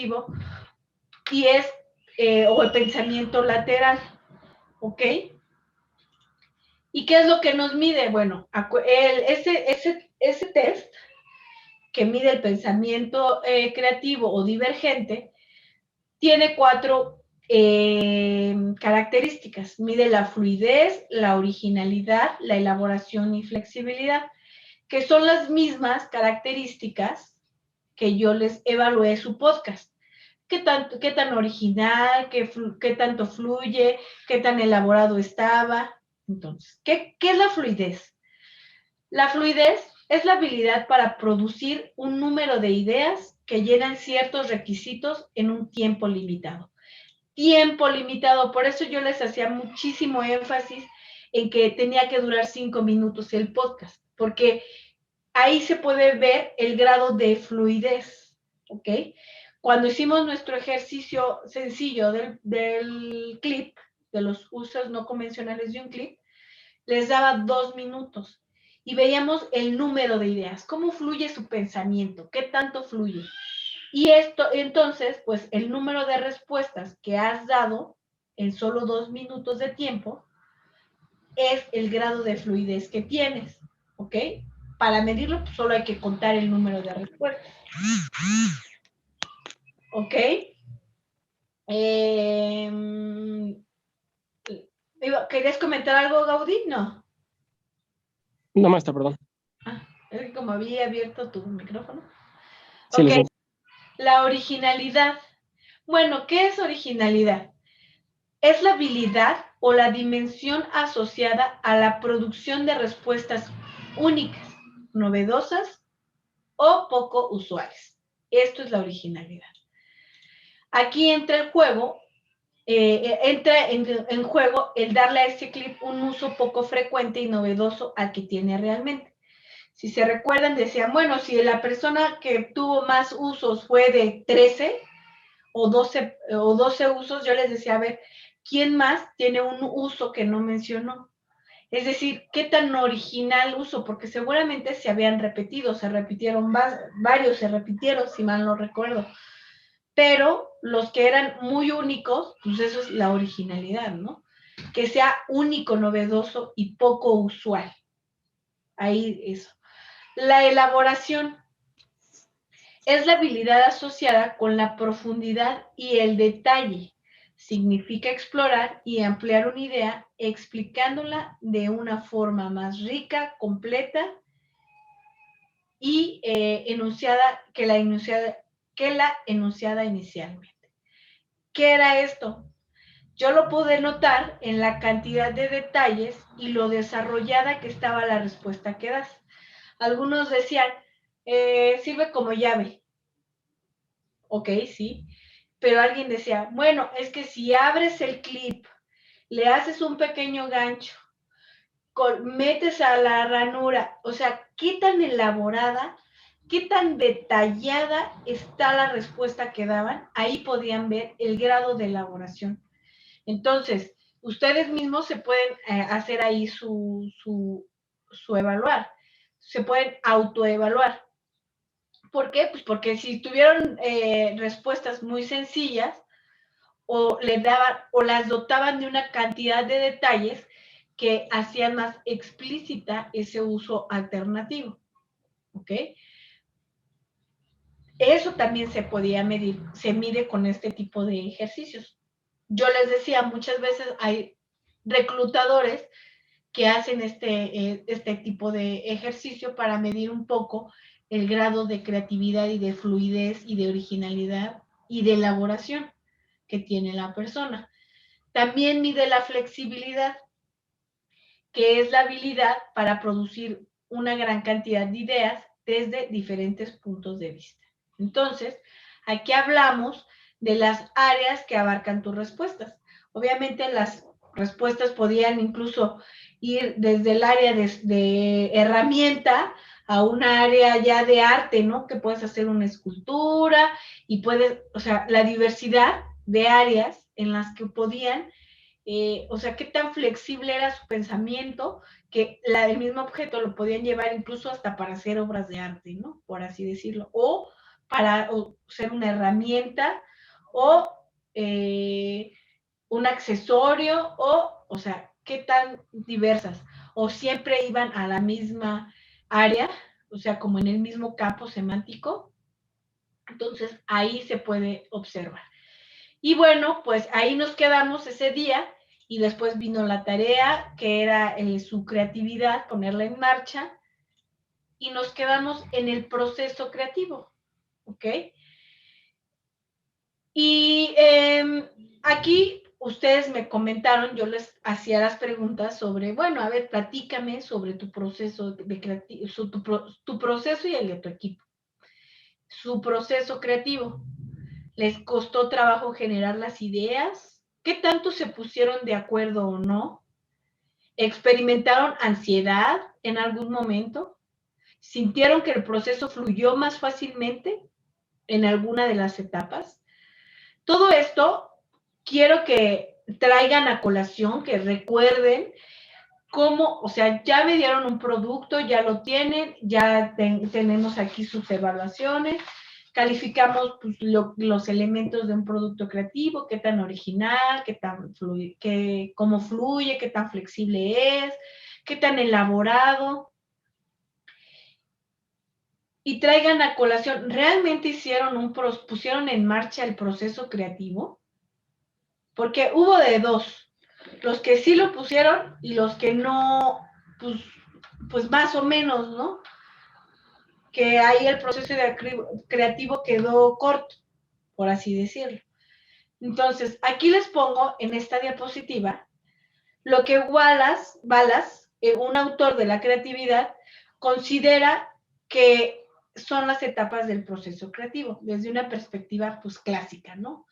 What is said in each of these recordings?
creativo y es, o el pensamiento lateral, ¿ok? ¿Y qué es lo que nos mide? Bueno, ese test que mide el pensamiento creativo o divergente tiene 4 características. Mide la fluidez, la originalidad, la elaboración y flexibilidad, que son las mismas características que yo les evalué su podcast. Qué tan original, qué tanto fluye, qué tan elaborado estaba. Entonces, ¿qué es la fluidez? La fluidez es la habilidad para producir un número de ideas que llenan ciertos requisitos en un tiempo limitado. Tiempo limitado, por eso yo les hacía muchísimo énfasis en que tenía que durar 5 minutos el podcast, porque ahí se puede ver el grado de fluidez, ¿ok? Cuando hicimos nuestro ejercicio sencillo del clip, de los usos no convencionales de un clip, les daba 2 minutos y veíamos el número de ideas, cómo fluye su pensamiento, qué tanto fluye. Y esto, entonces, pues el número de respuestas que has dado en solo 2 minutos de tiempo es el grado de fluidez que tienes, ¿ok? Para medirlo, pues solo hay que contar el número de respuestas. ¿Ok? ¿Querías comentar algo, Gaudí? No. No, maestra, perdón. Es que como había abierto tu micrófono. Sí, Ok. La originalidad. Bueno, ¿qué es originalidad? Es la habilidad o la dimensión asociada a la producción de respuestas únicas, novedosas o poco usuales. Esto es la originalidad. Aquí entra el juego, entra en juego el darle a este clip un uso poco frecuente y novedoso al que tiene realmente. Si se recuerdan, decían, bueno, si la persona que tuvo más usos fue de 13 o 12 usos, yo les decía, a ver, ¿quién más tiene un uso que no mencionó? Es decir, ¿qué tan original uso? Porque seguramente se habían repetido, se repitieron varios, se repitieron, si mal no recuerdo. Pero los que eran muy únicos, pues eso es la originalidad, ¿no? Que sea único, novedoso y poco usual. Ahí eso. La elaboración es la habilidad asociada con la profundidad y el detalle. Significa explorar y ampliar una idea explicándola de una forma más rica, completa y enunciada que la enunciada inicialmente. ¿Qué era esto? Yo lo pude notar en la cantidad de detalles y lo desarrollada que estaba la respuesta que das. Algunos decían, sirve como llave. Ok, sí. Pero alguien decía, bueno, es que si abres el clip, le haces un pequeño gancho, metes a la ranura, o sea, qué tan elaborada, qué tan detallada está la respuesta que daban, ahí podían ver el grado de elaboración. Entonces, ustedes mismos se pueden hacer ahí su evaluar, se pueden autoevaluar. ¿Por qué? Pues porque si tuvieron respuestas muy sencillas o les daban o las dotaban de una cantidad de detalles que hacían más explícita ese uso alternativo. ¿Ok? Eso también se podía medir, se mide con este tipo de ejercicios. Yo les decía, muchas veces hay reclutadores que hacen este tipo de ejercicio para medir un poco el grado de creatividad y de fluidez y de originalidad y de elaboración que tiene la persona. También mide la flexibilidad, que es la habilidad para producir una gran cantidad de ideas desde diferentes puntos de vista. Entonces, aquí hablamos de las áreas que abarcan tus respuestas. Obviamente las respuestas podían incluso ir desde el área de herramienta a una área ya de arte, ¿no? Que puedes hacer una escultura y puedes, o sea, la diversidad de áreas en las que podían, o sea, qué tan flexible era su pensamiento, que el mismo objeto lo podían llevar incluso hasta para hacer obras de arte, ¿no? Por así decirlo. O para ser una herramienta o un accesorio o sea, qué tan diversas, o siempre iban a la misma área, o sea, como en el mismo campo semántico. Entonces, ahí se puede observar. Y bueno, pues ahí nos quedamos ese día y después vino la tarea, que era su creatividad, ponerla en marcha, y nos quedamos en el proceso creativo, ¿ok? Y aquí ustedes me comentaron, yo les hacía las preguntas sobre, bueno, a ver, platícame sobre tu proceso de creativo, tu proceso y el de tu equipo. Su proceso creativo. ¿Les costó trabajo generar las ideas? ¿Qué tanto se pusieron de acuerdo o no? ¿Experimentaron ansiedad en algún momento? ¿Sintieron que el proceso fluyó más fácilmente en alguna de las etapas? Todo esto quiero que traigan a colación, que recuerden cómo, o sea, ya me dieron un producto, ya lo tienen, ya tenemos aquí sus evaluaciones, calificamos pues, los elementos de un producto creativo, qué tan original, cómo fluye, qué tan flexible es, qué tan elaborado. Y traigan a colación, ¿realmente pusieron en marcha el proceso creativo? Porque hubo de dos, los que sí lo pusieron y los que no, pues más o menos, ¿no? Que ahí el proceso creativo quedó corto, por así decirlo. Entonces, aquí les pongo en esta diapositiva lo que Wallace, un autor de la creatividad, considera que son las etapas del proceso creativo, desde una perspectiva pues clásica, ¿no?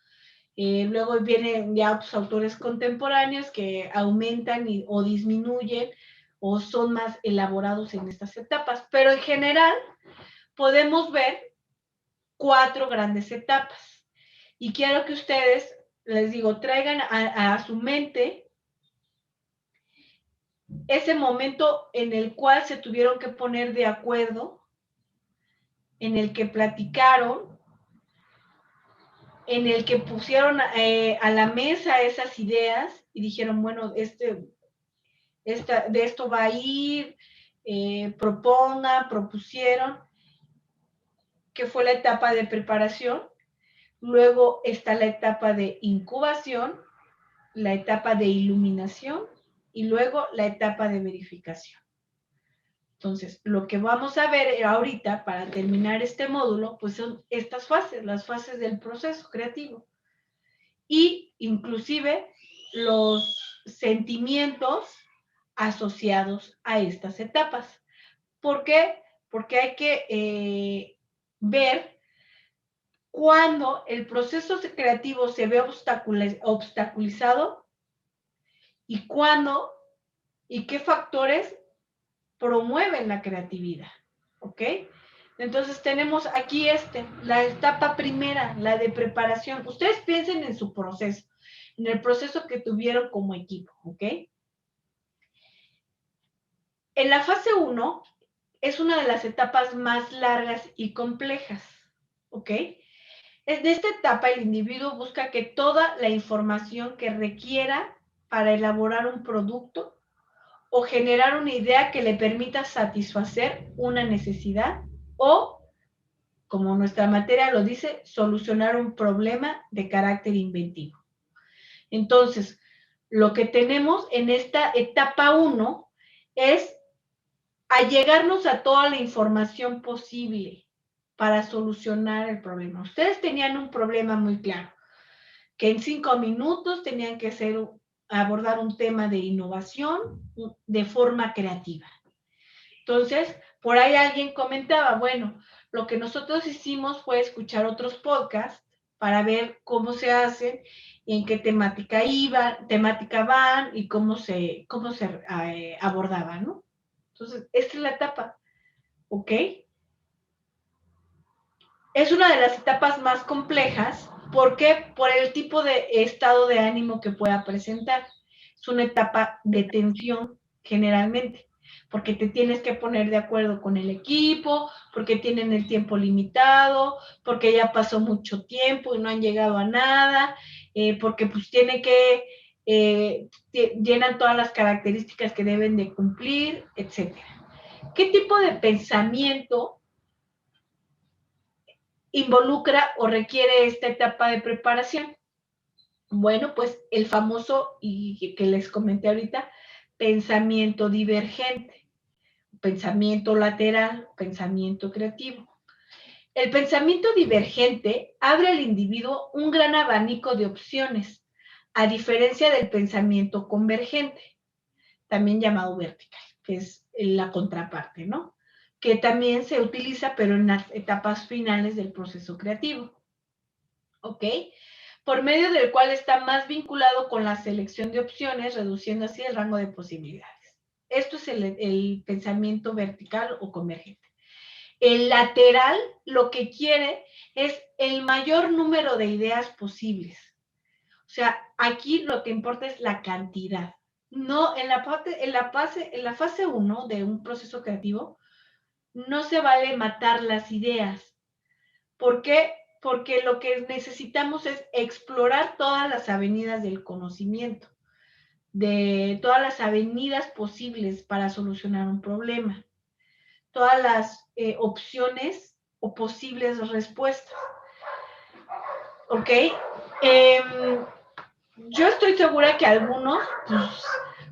Luego vienen ya otros autores contemporáneos que aumentan o disminuyen o son más elaborados en estas etapas, pero en general podemos ver 4 grandes etapas. Y quiero que ustedes, les digo, traigan a su mente ese momento en el cual se tuvieron que poner de acuerdo, en el que platicaron, en el que pusieron a la mesa esas ideas y dijeron, bueno, de esto va a ir, propusieron, que fue la etapa de preparación. Luego está la etapa de incubación, la etapa de iluminación y luego la etapa de verificación. Entonces, lo que vamos a ver ahorita para terminar este módulo, pues son estas fases, las fases del proceso creativo. Y inclusive los sentimientos asociados a estas etapas. ¿Por qué? Porque hay que ver cuando el proceso creativo se ve obstaculizado y cuándo y qué factores promueven la creatividad, ¿ok? Entonces tenemos aquí la etapa primera, la de preparación. Ustedes piensen en su proceso, en el proceso que tuvieron como equipo, ¿ok? En la fase 1 es una de las etapas más largas y complejas, ¿ok? De esta etapa el individuo busca que toda la información que requiera para elaborar un producto o generar una idea que le permita satisfacer una necesidad o, como nuestra materia lo dice, solucionar un problema de carácter inventivo. Entonces, lo que tenemos en esta etapa 1 es allegarnos a toda la información posible para solucionar el problema. Ustedes tenían un problema muy claro, que en 5 minutos tenían que abordar un tema de innovación de forma creativa. Entonces, por ahí alguien comentaba, bueno, lo que nosotros hicimos fue escuchar otros podcasts para ver cómo se hacen y en qué temática van y cómo se abordaba, ¿no? Entonces, esta es la etapa, ¿ok? Es una de las etapas más complejas, ¿por qué? Por el tipo de estado de ánimo que pueda presentar. Es una etapa de tensión, generalmente. porque te tienes que poner de acuerdo con el equipo, porque tienen el tiempo limitado, porque ya pasó mucho tiempo y no han llegado a nada, porque pues tiene que, llenan todas las características que deben de cumplir, etc. ¿Qué tipo de pensamiento involucra o requiere esta etapa de preparación? Bueno, pues el famoso, y que les comenté ahorita, pensamiento divergente, pensamiento lateral, pensamiento creativo. El pensamiento divergente abre al individuo un gran abanico de opciones, a diferencia del pensamiento convergente, también llamado vertical, que es la contraparte, ¿no? Que también se utiliza, pero en las etapas finales del proceso creativo. ¿Ok? Por medio del cual está más vinculado con la selección de opciones, reduciendo así el rango de posibilidades. Esto es el pensamiento vertical o convergente. El lateral lo que quiere es el mayor número de ideas posibles. O sea, aquí lo que importa es la cantidad. No, en la fase 1 de un proceso creativo, no se vale matar las ideas. ¿Por qué? Porque lo que necesitamos es explorar todas las avenidas del conocimiento, de todas las avenidas posibles para solucionar un problema, todas las opciones o posibles respuestas. ¿Ok? Yo estoy segura que algunos, pues,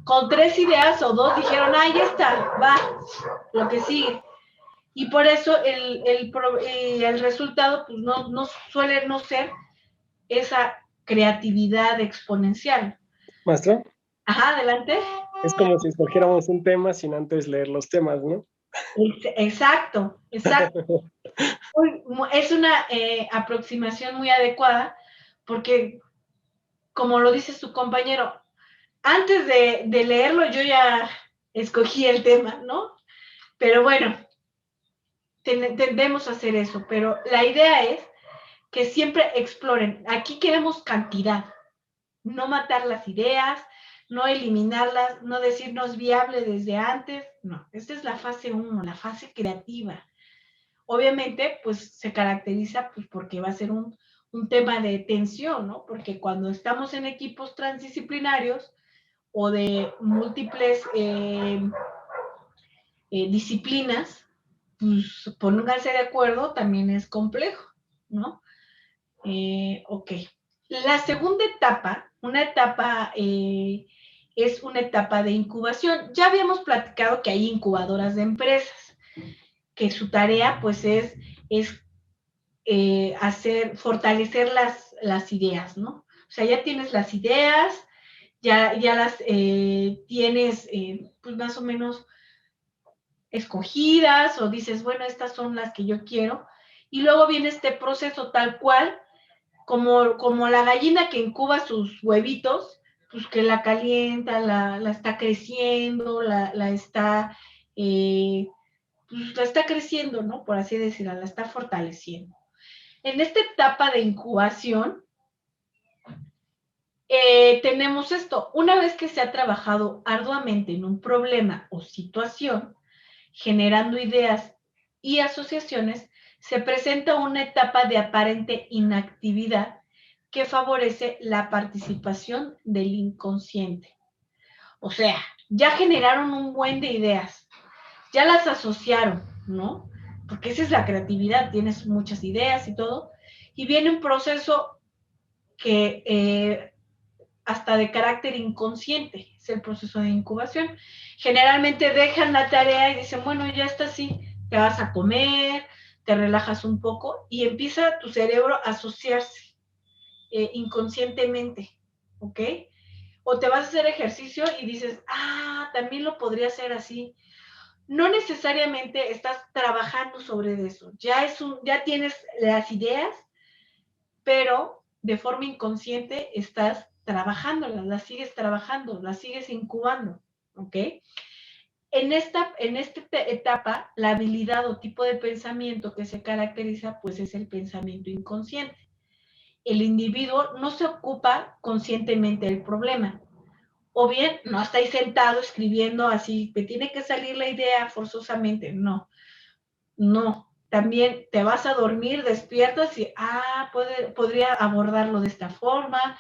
con 3 ideas o 2, dijeron, ah, ya está, va, lo que sigue. Y por eso el resultado pues, no suele no ser esa creatividad exponencial. Maestra, Ajá, adelante. es como si escogiéramos un tema sin antes leer los temas, ¿no? Exacto, exacto. Es una aproximación muy adecuada porque, como lo dice su compañero, antes de leerlo yo ya escogí el tema, ¿no? Pero bueno, tendemos a hacer eso, pero la idea es que siempre exploren. Aquí queremos cantidad, no matar las ideas, no eliminarlas, no decir no es viable desde antes, no. Esta es la fase 1, la fase creativa. Obviamente, pues se caracteriza pues, porque va a ser un tema de tensión, ¿no? Porque cuando estamos en equipos transdisciplinarios o de múltiples disciplinas, pues pónganse de acuerdo, también es complejo, ¿no? Ok. La segunda etapa, es una etapa de incubación. Ya habíamos platicado que hay incubadoras de empresas, que su tarea pues es fortalecer las ideas, ¿no? O sea, ya tienes las ideas, ya las tienes pues más o menos escogidas o dices, bueno, estas son las que yo quiero. Y luego viene este proceso tal cual, como la gallina que incuba sus huevitos, pues que la calienta, la está creciendo, pues la está creciendo, ¿no? Por así decirlo, la está fortaleciendo. En esta etapa de incubación, tenemos esto. Una vez que se ha trabajado arduamente en un problema o situación, generando ideas y asociaciones, se presenta una etapa de aparente inactividad que favorece la participación del inconsciente. O sea, ya generaron un buen de ideas, ya las asociaron, ¿no? Porque esa es la creatividad, tienes muchas ideas y todo, y viene un proceso que hasta de carácter inconsciente, es el proceso de incubación. Generalmente dejan la tarea y dicen, bueno, ya está así, te vas a comer, te relajas un poco y empieza tu cerebro a asociarse inconscientemente, ¿ok? O te vas a hacer ejercicio y dices, ah, también lo podría hacer así. No necesariamente estás trabajando sobre eso, ya tienes las ideas, pero de forma inconsciente estás trabajándolas, las sigues trabajando, las sigues incubando, ¿ok? En esta etapa, la habilidad o tipo de pensamiento que se caracteriza, pues es el pensamiento inconsciente. El individuo no se ocupa conscientemente del problema O bien, no estáis sentado escribiendo así, que tiene que salir la idea forzosamente. No, no. También te vas a dormir, despiertas y, podría abordarlo de esta forma,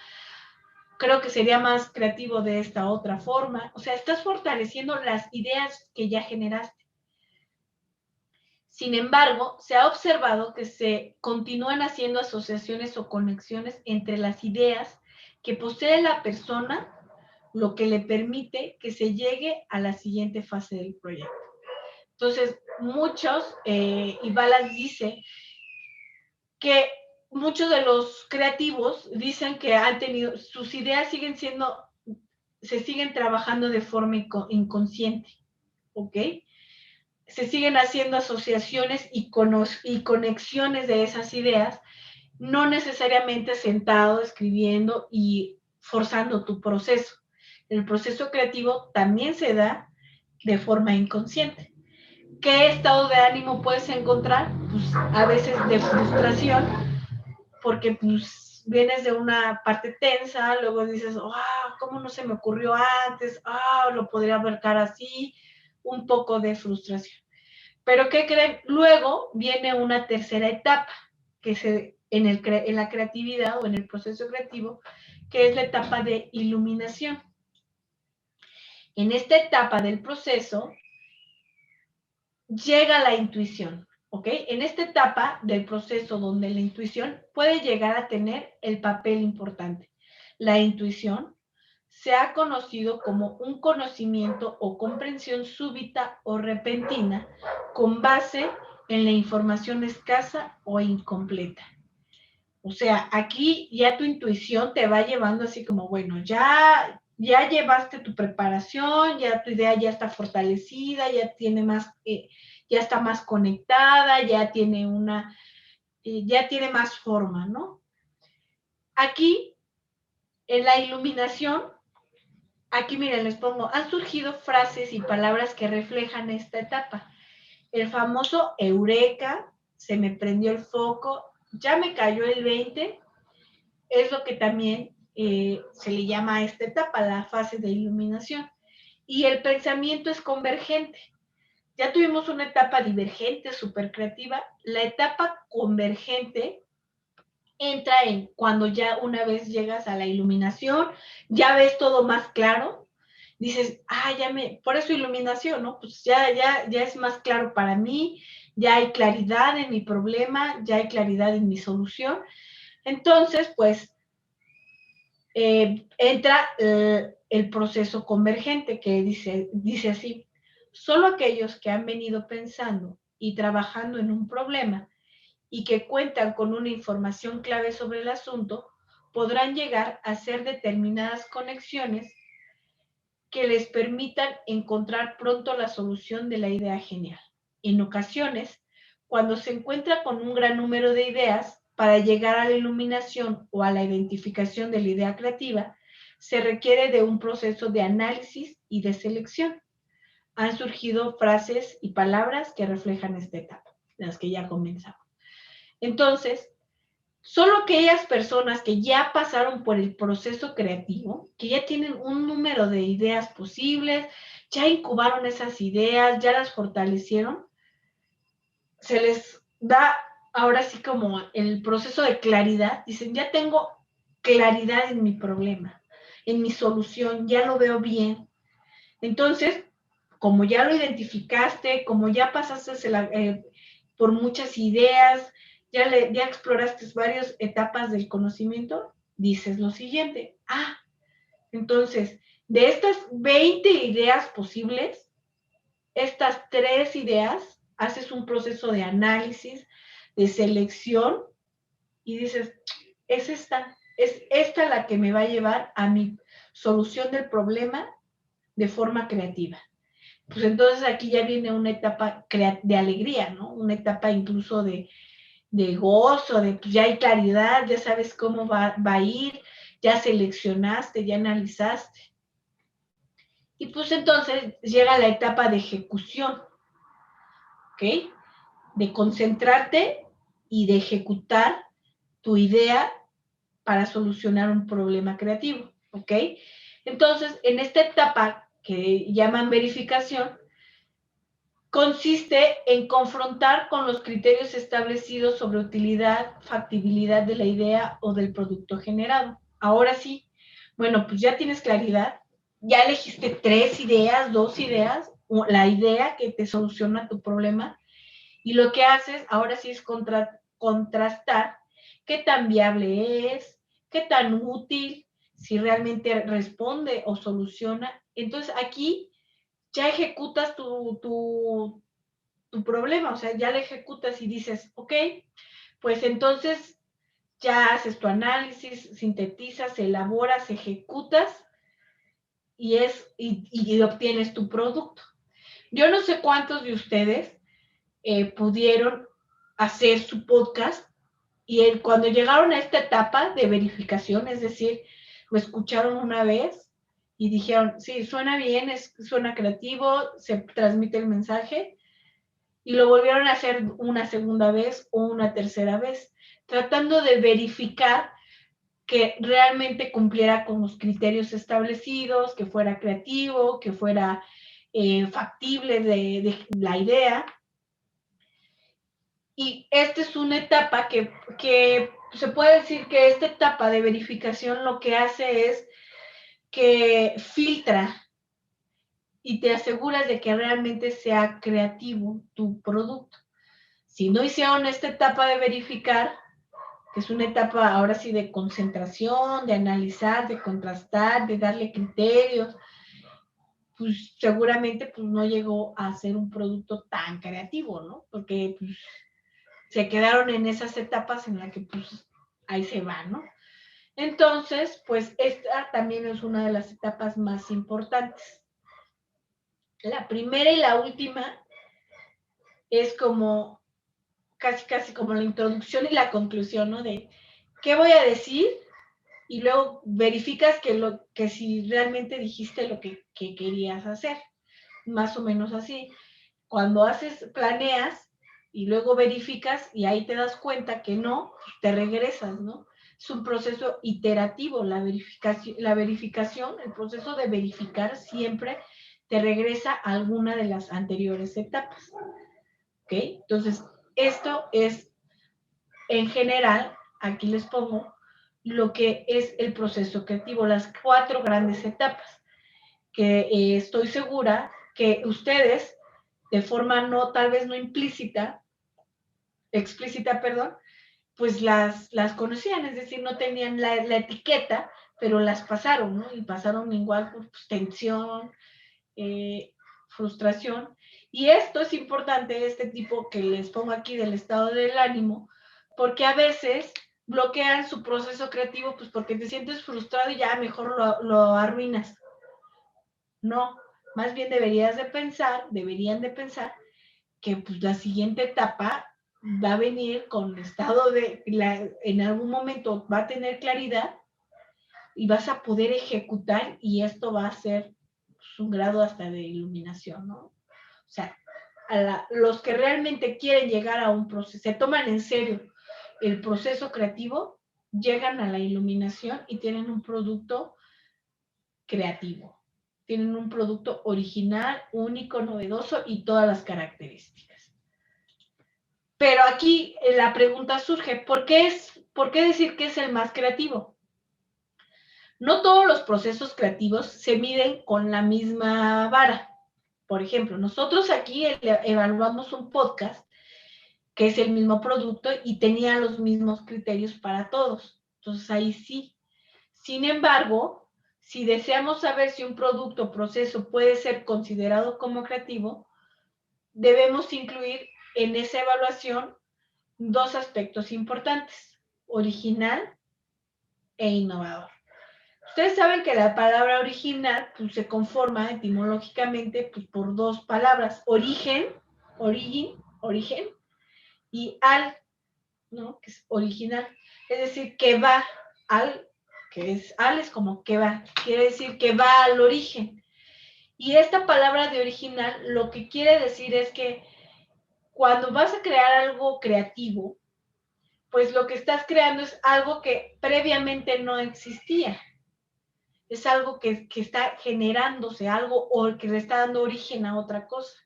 creo que sería más creativo de esta otra forma. O sea, estás fortaleciendo las ideas que ya generaste. Sin embargo, se ha observado que se continúan haciendo asociaciones o conexiones entre las ideas que posee la persona, lo que le permite que se llegue a la siguiente fase del proyecto. Entonces, y Balas dice que muchos de los creativos dicen que han tenido, sus ideas se siguen trabajando de forma inconsciente, ¿ok? Se siguen haciendo asociaciones y conexiones de esas ideas, no necesariamente sentado, escribiendo y forzando tu proceso. El proceso creativo también se da de forma inconsciente. ¿Qué estado de ánimo puedes encontrar? Pues a veces de frustración, porque pues vienes de una parte tensa, luego dices, ¿cómo no se me ocurrió antes? Lo podría abarcar así, un poco de frustración. Pero ¿qué creen? Luego viene una tercera etapa, que en la creatividad o en el proceso creativo, que es la etapa de iluminación. En esta etapa del proceso llega la intuición, ¿ok? En esta etapa del proceso donde la intuición puede llegar a tener el papel importante. La intuición se ha conocido como un conocimiento o comprensión súbita o repentina con base en la información escasa o incompleta. O sea, aquí ya tu intuición te va llevando así como, bueno, ya llevaste tu preparación, ya tu idea ya está fortalecida, ya está más conectada, ya tiene más forma, ¿no? Aquí, en la iluminación, aquí miren, les pongo, han surgido frases y palabras que reflejan esta etapa. El famoso eureka, se me prendió el foco, ya me cayó el 20, es lo que también se le llama a esta etapa, la fase de iluminación. Y el pensamiento es convergente. Ya tuvimos una etapa divergente, súper creativa. La etapa convergente entra en cuando ya una vez llegas a la iluminación, ya ves todo más claro, dices, por eso iluminación, ¿no? Pues ya es más claro para mí, ya hay claridad en mi problema, ya hay claridad en mi solución. Entonces, pues, entra el proceso convergente que dice así, solo aquellos que han venido pensando y trabajando en un problema y que cuentan con una información clave sobre el asunto podrán llegar a hacer determinadas conexiones que les permitan encontrar pronto la solución de la idea genial. En ocasiones, cuando se encuentra con un gran número de ideas, para llegar a la iluminación o a la identificación de la idea creativa, se requiere de un proceso de análisis y de selección. Han surgido frases y palabras que reflejan esta etapa, las que ya comenzamos. Entonces, solo aquellas personas que ya pasaron por el proceso creativo, que ya tienen un número de ideas posibles, ya incubaron esas ideas, ya las fortalecieron, se les da ahora sí como el proceso de claridad, dicen, ya tengo claridad en mi problema, en mi solución, ya lo veo bien. Entonces, como ya lo identificaste, como ya pasaste por muchas ideas, ya exploraste varias etapas del conocimiento, dices lo siguiente, entonces, de estas 20 ideas posibles, estas 3 ideas, haces un proceso de análisis, de selección, y dices, es esta la que me va a llevar a mi solución del problema de forma creativa. Pues entonces aquí ya viene una etapa de alegría, ¿no? Una etapa incluso de gozo, de pues ya hay claridad, ya sabes cómo va a ir, ya seleccionaste, ya analizaste. Y pues entonces llega la etapa de ejecución, ¿ok? De concentrarte y de ejecutar tu idea para solucionar un problema creativo, ¿ok? Entonces, en esta etapa que llaman verificación, consiste en confrontar con los criterios establecidos sobre utilidad, factibilidad de la idea o del producto generado. Ahora sí, bueno, pues ya tienes claridad, ya elegiste 3 ideas, 2 ideas, la idea que te soluciona tu problema, y lo que haces ahora sí es contrastar qué tan viable es, qué tan útil, si realmente responde o soluciona. Entonces aquí ya ejecutas tu problema, o sea, ya lo ejecutas y dices, ok, pues entonces ya haces tu análisis, sintetizas, elaboras, ejecutas y obtienes tu producto. Yo no sé cuántos de ustedes pudieron hacer su podcast y cuando llegaron a esta etapa de verificación, es decir, lo escucharon una vez y dijeron, sí, suena bien, suena creativo, se transmite el mensaje, y lo volvieron a hacer una segunda vez o una tercera vez, tratando de verificar que realmente cumpliera con los criterios establecidos, que fuera creativo, que fuera factible de la idea. Y esta es una etapa que se puede decir que esta etapa de verificación lo que hace es que filtra y te aseguras de que realmente sea creativo tu producto. Si no hicieron esta etapa de verificar, que es una etapa ahora sí de concentración, de analizar, de contrastar, de darle criterios, pues seguramente pues no llegó a ser un producto tan creativo, ¿no? Porque pues, se quedaron en esas etapas en las que pues ahí se va, ¿no? Entonces, pues esta también es una de las etapas más importantes. La primera y la última es como casi como la introducción y la conclusión, ¿no? De qué voy a decir y luego verificas que si realmente dijiste lo que querías hacer. Más o menos así. Cuando planeas y luego verificas y ahí te das cuenta que no, te regresas, ¿no? Es un proceso iterativo, la verificación, el proceso de verificar siempre te regresa a alguna de las anteriores etapas, ¿ok? Entonces, esto es, en general, aquí les pongo lo que es el proceso creativo, las 4 grandes etapas, que estoy segura que ustedes, de forma no, tal vez no explícita, perdón, pues las conocían, es decir, no tenían la etiqueta, pero las pasaron, ¿no? Y pasaron igual por pues, tensión, frustración. Y esto es importante, este tipo que les pongo aquí del estado del ánimo, porque a veces bloquean su proceso creativo, pues porque te sientes frustrado y ya mejor lo arruinas. No, más bien deberían de pensar que pues, la siguiente etapa va a venir con estado en algún momento va a tener claridad y vas a poder ejecutar y esto va a ser pues, un grado hasta de iluminación, ¿no? O sea, los que realmente quieren llegar a un proceso, se toman en serio el proceso creativo, llegan a la iluminación y tienen un producto creativo. Tienen un producto original, único, novedoso y todas las características. Pero aquí la pregunta surge, ¿por qué decir que es el más creativo? No todos los procesos creativos se miden con la misma vara. Por ejemplo, nosotros aquí evaluamos un podcast que es el mismo producto y tenía los mismos criterios para todos. Entonces ahí sí. Sin embargo, si deseamos saber si un producto o proceso puede ser considerado como creativo, debemos incluir en esa evaluación 2 aspectos importantes, original e innovador. Ustedes saben que la palabra original pues, se conforma etimológicamente pues, por 2 palabras, origen, y al, ¿no? Que es original. Es decir, que va al es como que va, quiere decir que va al origen. Y esta palabra de original lo que quiere decir es que cuando vas a crear algo creativo, pues lo que estás creando es algo que previamente no existía. es algo que está generándose algo o que le está dando origen a otra cosa.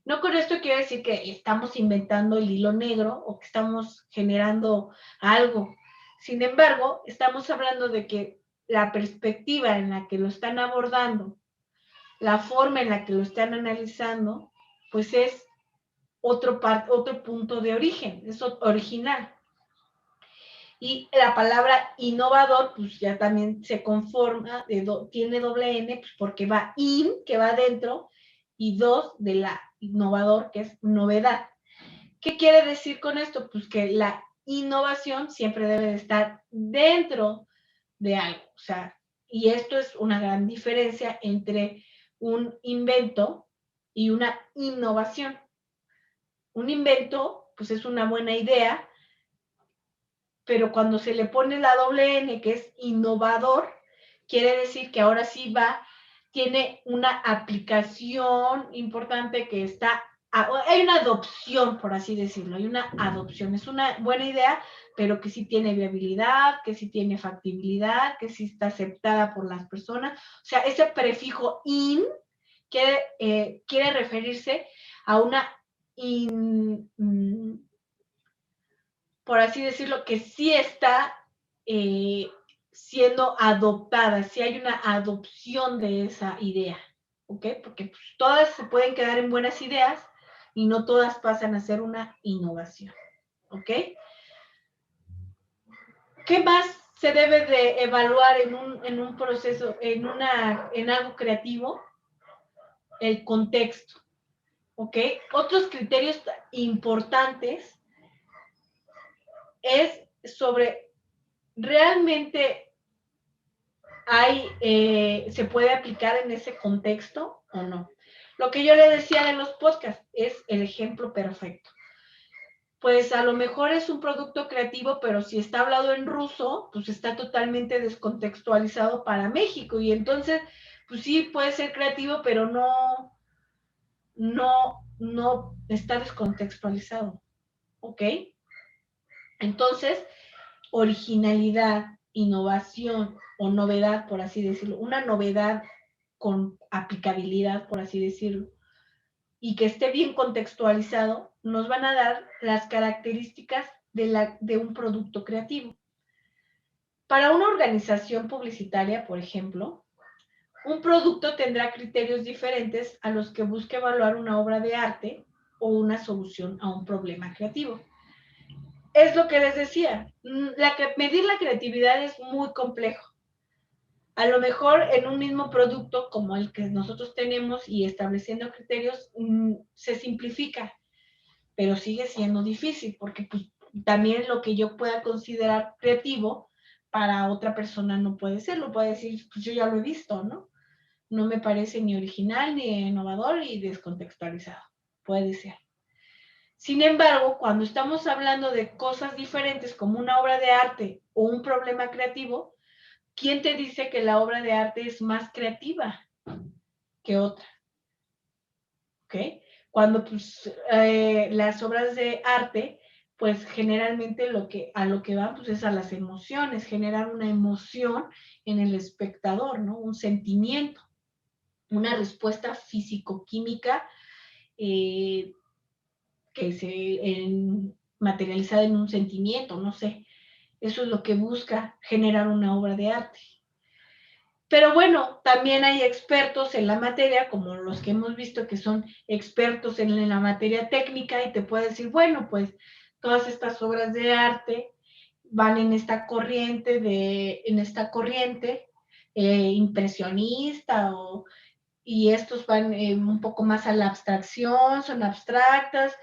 No con esto quiero decir que estamos inventando el hilo negro o que estamos generando algo. Sin embargo, estamos hablando de que la perspectiva en la que lo están abordando, la forma en la que lo están analizando, pues es otro punto de origen, es original. Y la palabra innovador, pues ya también se conforma, tiene doble N, pues porque va in, que va adentro, y dos, de la innovador, que es novedad. ¿Qué quiere decir con esto? Pues que la innovación siempre debe de estar dentro de algo. O sea, y esto es una gran diferencia entre un invento y una innovación. Un invento, pues es una buena idea, pero cuando se le pone la doble N, que es innovador, quiere decir que ahora sí tiene una aplicación importante que hay una adopción, por así decirlo, hay una adopción. Es una buena idea, pero que sí tiene viabilidad, que sí tiene factibilidad, que sí está aceptada por las personas. O sea, ese prefijo in quiere referirse a una por así decirlo, que sí está siendo adoptada, sí hay una adopción de esa idea, ¿ok? Porque pues, todas se pueden quedar en buenas ideas y no todas pasan a ser una innovación, ¿ok? ¿Qué más se debe de evaluar en un proceso, en algo creativo? El contexto, ¿ok? Otros criterios importantes es sobre realmente se puede aplicar en ese contexto o no. Lo que yo le decía de los podcasts es el ejemplo perfecto. Pues a lo mejor es un producto creativo, pero si está hablado en ruso, pues está totalmente descontextualizado para México. Y entonces, pues sí puede ser creativo, pero no está descontextualizado. ¿Ok? Entonces, originalidad, innovación o novedad, por así decirlo, una novedad con aplicabilidad, por así decirlo, y que esté bien contextualizado, nos van a dar las características de un producto creativo. Para una organización publicitaria, por ejemplo, un producto tendrá criterios diferentes a los que busque evaluar una obra de arte o una solución a un problema creativo. Es lo que les decía, medir la creatividad es muy complejo. A lo mejor en un mismo producto como el que nosotros tenemos y estableciendo criterios, se simplifica, pero sigue siendo difícil porque pues, también lo que yo pueda considerar creativo para otra persona no puede ser, lo puede decir, pues yo ya lo he visto, ¿no? No me parece ni original, ni innovador, ni descontextualizado, puede ser. Sin embargo, cuando estamos hablando de cosas diferentes como una obra de arte o un problema creativo, ¿quién te dice que la obra de arte es más creativa que otra? ¿Ok? Cuando pues, las obras de arte, pues generalmente a lo que va pues, es a las emociones, generar una emoción en el espectador, ¿no? Un sentimiento, una respuesta físico-química que materializada en un sentimiento, no sé. Eso es lo que busca generar una obra de arte. Pero bueno, también hay expertos en la materia, como los que hemos visto que son expertos en la materia técnica y te puede decir, bueno, pues todas estas obras de arte van en esta corriente impresionista y estos van un poco más a la abstracción, son abstractas,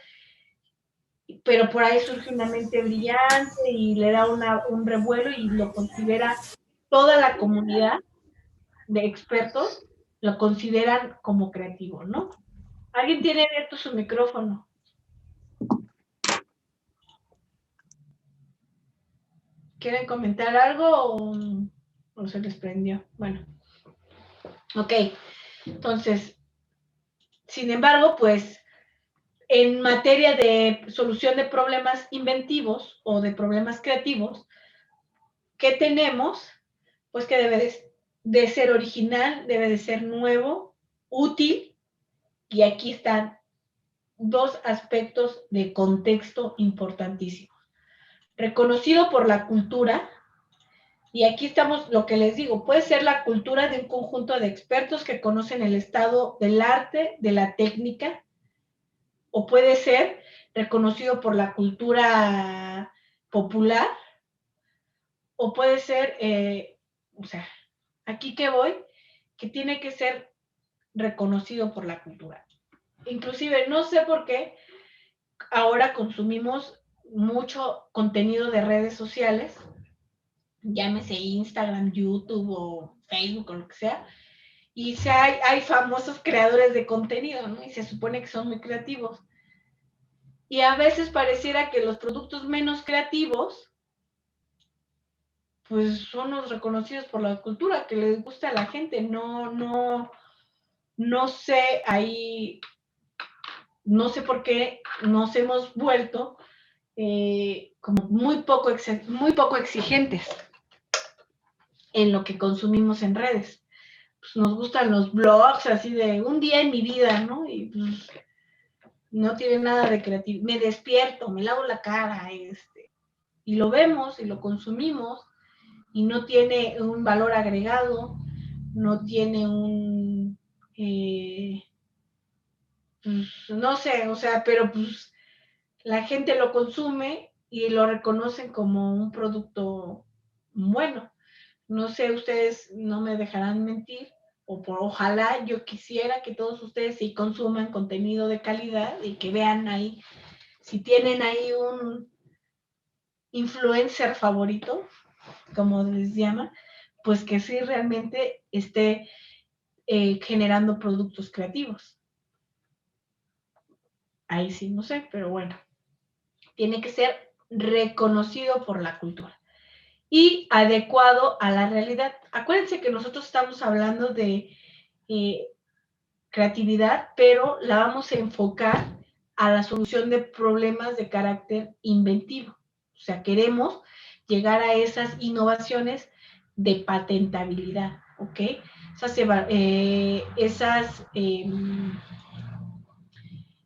pero por ahí surge una mente brillante y le da un revuelo y lo considera toda la comunidad de expertos, lo consideran como creativo, ¿no? ¿Alguien tiene abierto su micrófono? ¿Quieren comentar algo o se les prendió? Bueno, ok. Entonces, sin embargo, pues en materia de solución de problemas inventivos o de problemas creativos, ¿qué tenemos? Pues que debe de ser original, debe de ser nuevo, útil, y aquí están dos aspectos de contexto importantísimos. Reconocido por la cultura, y aquí estamos, lo que les digo, puede ser la cultura de un conjunto de expertos que conocen el estado del arte, de la técnica, o puede ser reconocido por la cultura popular, o puede ser, o sea, aquí que voy, que tiene que ser reconocido por la cultura. Inclusive, no sé por qué ahora consumimos mucho contenido de redes sociales, llámese Instagram, YouTube o Facebook o lo que sea, y hay famosos creadores de contenido, ¿no? Y se supone que son muy creativos. Y a veces pareciera que los productos menos creativos, pues son los reconocidos por la cultura, que les gusta a la gente. No sé ahí, no sé por qué nos hemos vuelto como muy poco exigentes en lo que consumimos en redes. Pues nos gustan los blogs así de un día en mi vida, ¿no? Y pues no tiene nada de creativo. Me despierto, me lavo la cara, y lo vemos y lo consumimos y no tiene un valor agregado, no tiene pues, no sé, o sea, pero pues la gente lo consume y lo reconocen como un producto bueno. No sé, ustedes no me dejarán mentir, ojalá yo quisiera que todos ustedes sí consuman contenido de calidad y que vean ahí, si tienen ahí un influencer favorito, como les llama, pues que sí realmente esté generando productos creativos. Ahí sí, no sé, pero bueno, tiene que ser reconocido por la cultura y adecuado a la realidad. Acuérdense que nosotros estamos hablando de creatividad, pero la vamos a enfocar a la solución de problemas de carácter inventivo. O sea, queremos llegar a esas innovaciones de patentabilidad, ¿ok?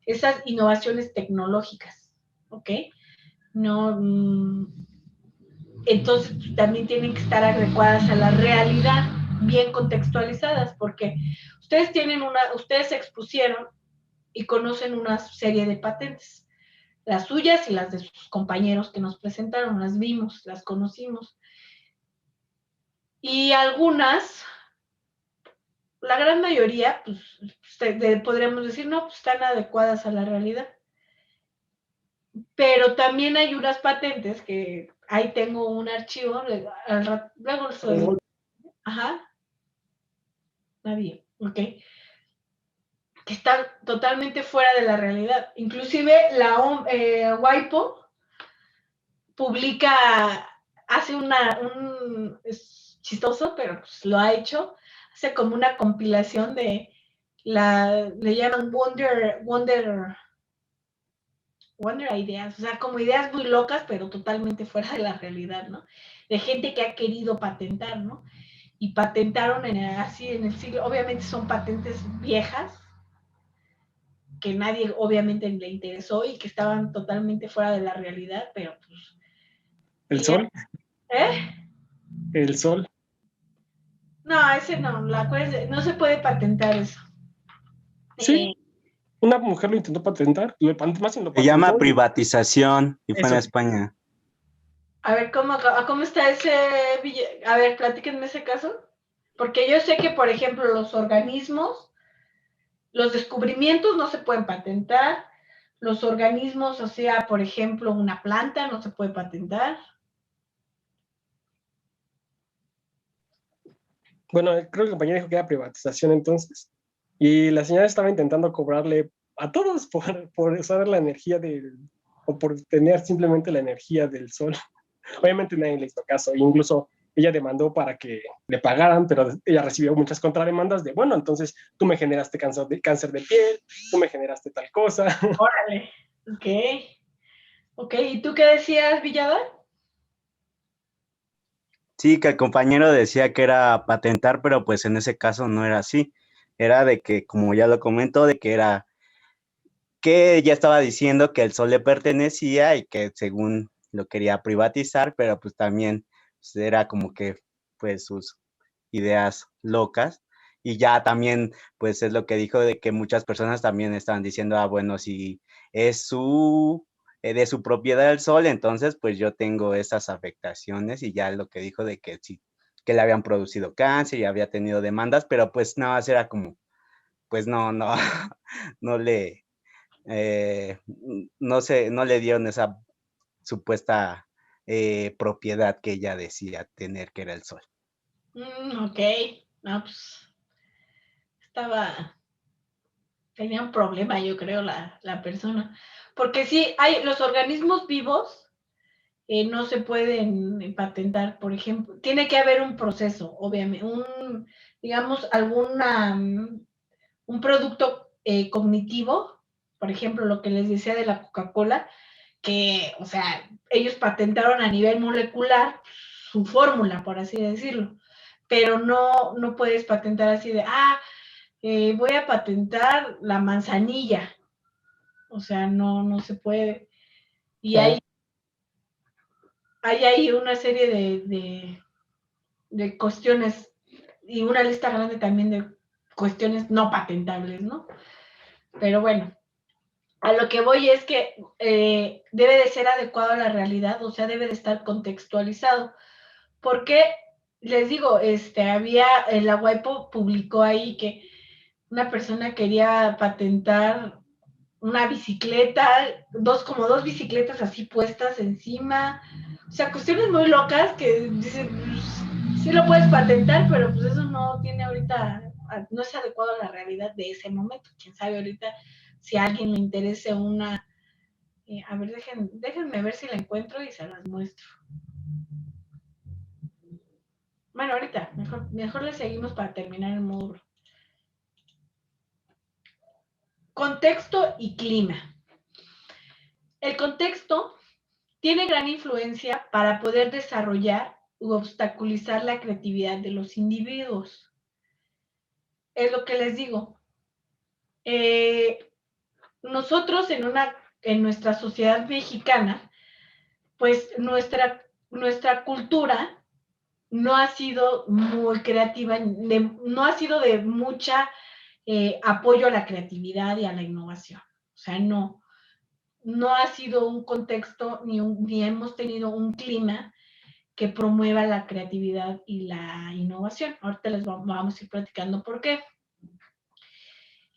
Esas innovaciones tecnológicas, ¿ok? No, entonces también tienen que estar adecuadas a la realidad, bien contextualizadas, porque ustedes se expusieron y conocen una serie de patentes, las suyas y las de sus compañeros que nos presentaron, las vimos, las conocimos. Y algunas, la gran mayoría, pues podríamos decir, no, pues están adecuadas a la realidad. Pero también hay unas patentes que ahí tengo un archivo, luego les ajá, nadie, ok, que están totalmente fuera de la realidad. Inclusive la WIPO publica, es chistoso, pero pues lo ha hecho, hace como una compilación le llaman Wonder Ideas, o sea, como ideas muy locas, pero totalmente fuera de la realidad, ¿no? De gente que ha querido patentar, ¿no? Y patentaron así en el siglo, obviamente son patentes viejas, que nadie obviamente le interesó y que estaban totalmente fuera de la realidad, pero pues... ¿El sol? ¿Eh? El sol. No, ese no, no se puede patentar eso. Sí, una mujer lo intentó patentar, más bien lo Se llama patentó. privatización y fue en Eso. España. A ver, ¿cómo está ese A ver, platíquenme ese caso. Porque yo sé que, por ejemplo, los organismos, los descubrimientos no se pueden patentar. Los organismos, o sea, por ejemplo, una planta no se puede patentar. Bueno, creo que el compañero dijo que era privatización entonces. Y la señora estaba intentando cobrarle a todos por usar la energía o por tener simplemente la energía del sol. Obviamente nadie le hizo caso. Incluso ella demandó para que le pagaran, pero ella recibió muchas contrademandas de, bueno, entonces tú me generaste cáncer de piel, tú me generaste tal cosa. Órale. Ok, ¿y tú qué decías, Villada? Sí, que el compañero decía que era patentar, pero pues en ese caso no era así. Era de que, como ya lo comentó, de que era que ya estaba diciendo que el sol le pertenecía y que según lo quería privatizar, pero pues también pues, era como que pues sus ideas locas. Y ya también, pues es lo que dijo de que muchas personas también estaban diciendo, ah, bueno, si es de su propiedad el sol, entonces pues yo tengo esas afectaciones y ya lo que dijo de que sí, que le habían producido cáncer y había tenido demandas, pero pues nada más era como, pues no, no le, no sé, no le dieron esa supuesta propiedad que ella decía tener, que era el sol. Ok, no, pues tenía un problema, yo creo, la persona. Porque sí, hay los organismos vivos no se pueden patentar, por ejemplo. Tiene que haber un proceso, obviamente, digamos, un producto cognitivo, por ejemplo, lo que les decía de la Coca-Cola, que, o sea, ellos patentaron a nivel molecular su fórmula, por así decirlo, pero no puedes patentar así de, voy a patentar la manzanilla, o sea, no se puede. Y Claro. hay ahí una serie de cuestiones y una lista grande también de cuestiones no patentables, ¿no? Pero bueno, a lo que voy es que debe de ser adecuado a la realidad, o sea, debe de estar contextualizado. Porque, les digo, la WIPO publicó ahí que una persona quería patentar una bicicleta, como dos bicicletas así puestas encima, o sea, cuestiones muy locas que dicen, pues, sí lo puedes patentar, pero pues eso no tiene ahorita, no es adecuado a la realidad de ese momento. Quién sabe ahorita si a alguien le interese una, a ver, déjenme ver si la encuentro y se las muestro. Bueno, ahorita, mejor le seguimos para terminar el módulo. Contexto y clima. El contexto tiene gran influencia para poder desarrollar u obstaculizar la creatividad de los individuos. Es lo que les digo. Nosotros en nuestra sociedad mexicana, pues nuestra cultura no ha sido muy creativa, no ha sido de mucha apoyo a la creatividad y a la innovación. O sea, no ha sido un contexto ni hemos tenido un clima que promueva la creatividad y la innovación. Ahorita les vamos a ir platicando por qué.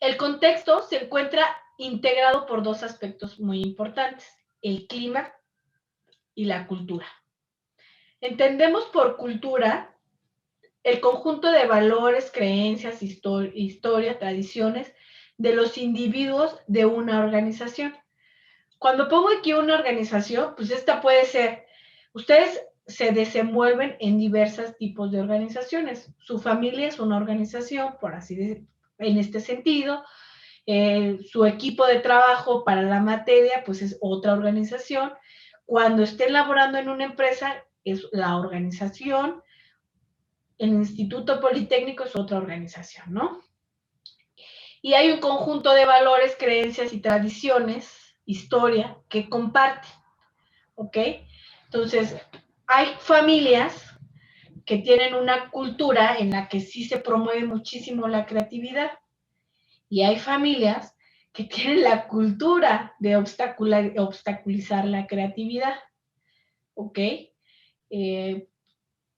El contexto se encuentra integrado por dos aspectos muy importantes, el clima y la cultura. Entendemos por cultura el conjunto de valores, creencias, historia, tradiciones de los individuos de una organización. Cuando pongo aquí una organización, pues esta puede ser, ustedes se desenvuelven en diversos tipos de organizaciones. Su familia es una organización, por así decirlo, en este sentido. Su equipo de trabajo para la materia, pues es otra organización. Cuando estén laborando en una empresa, es la organización. El Instituto Politécnico es otra organización, ¿no? Y hay un conjunto de valores, creencias y tradiciones, historia, que comparten, ¿ok? Entonces, hay familias que tienen una cultura en la que sí se promueve muchísimo la creatividad y hay familias que tienen la cultura de obstaculizar la creatividad, ¿ok?